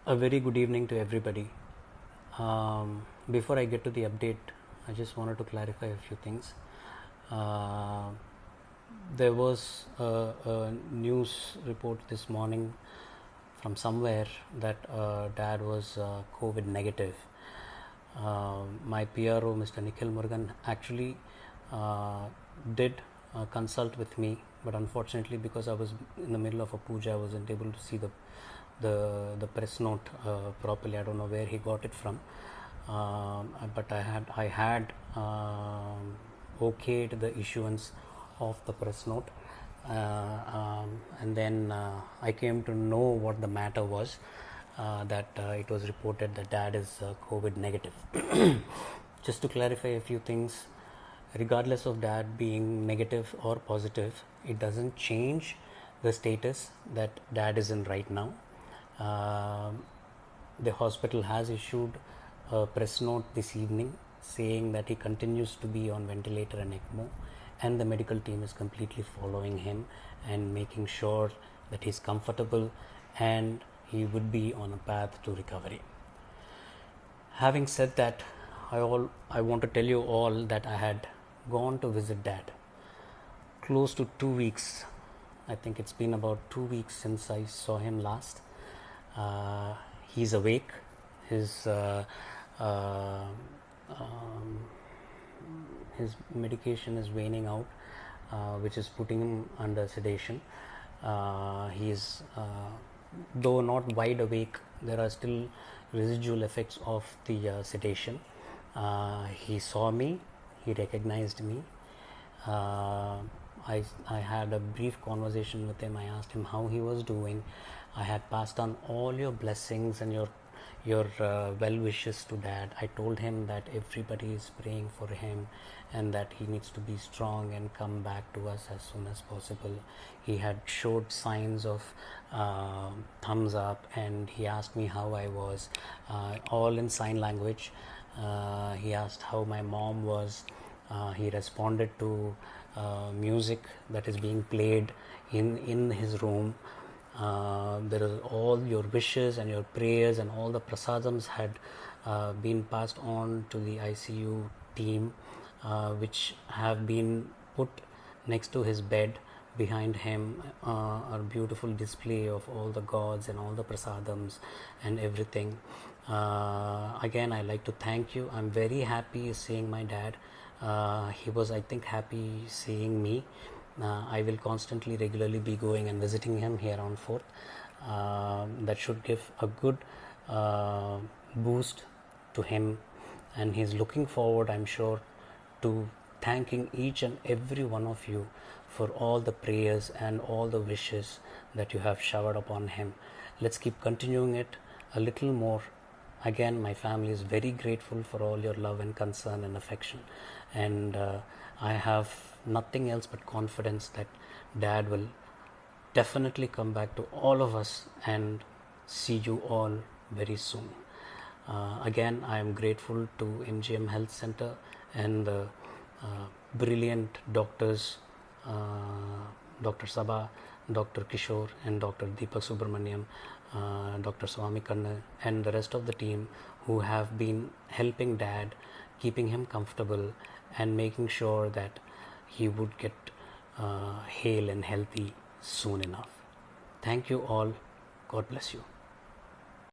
A very good evening to everybody. Before I get to the update, I just wanted to clarify a few things. Uh, there was a news report this morning from somewhere that dad was COVID negative. My PRO, Mr. Nikhil Murugan, actually did consult with me, but unfortunately, because I was in the middle of a puja, I wasn't able to see the press note properly. I don't know where he got it from, but I had okayed the issuance of the press note, and then I came to know what the matter was. That it was reported that dad is COVID negative. Just to clarify a few things, regardless of dad being negative or positive, it doesn't change the status that dad is in right now. The hospital has issued a press note this evening saying that he continues to be on ventilator and ECMO, and the medical team is completely following him and making sure that he's comfortable and he would be on a path to recovery. Having said that, I want to tell you all that I had gone to visit dad close to 2 weeks. I think it's been about 2 weeks since I saw him last. He's awake. His medication is waning out, which is putting him under sedation. He's though not wide awake, there are still residual effects of the sedation. He saw me, he recognized me. I had a brief conversation with him. I asked him how he was doing. I had passed on all your blessings and your well wishes to dad. I told him that everybody is praying for him and that he needs to be strong and come back to us as soon as possible. He had showed signs of thumbs up, and he asked me how I was, all in sign language. He asked how my mom was. He responded to music that is being played in his room. There are all your wishes and your prayers and all the prasadams had been passed on to the ICU team, which have been put next to his bed. Behind him, a beautiful display of all the gods and all the prasadams and everything. Again, I like to thank you. I'm very happy seeing my dad. He was, I think, happy seeing me. I will constantly, regularly be going and visiting him here on 4th. That should give a good boost to him, and he's looking forward, I'm sure, to thanking each and every one of you for all the prayers and all the wishes that you have showered upon him. Let's keep continuing it a little more. Again, my family is very grateful for all your love and concern and affection, and I have nothing else but confidence that dad will definitely come back to all of us and see you all very soon. Again, I am grateful to MGM Health Center and the brilliant doctors, Dr. Sabha, Dr. Kishore, and Dr. Deepak Subramaniam, Dr. Swami Kanna, and the rest of the team who have been helping dad, keeping him comfortable, and making sure that he would get hale and healthy soon enough. Thank you all. God bless you.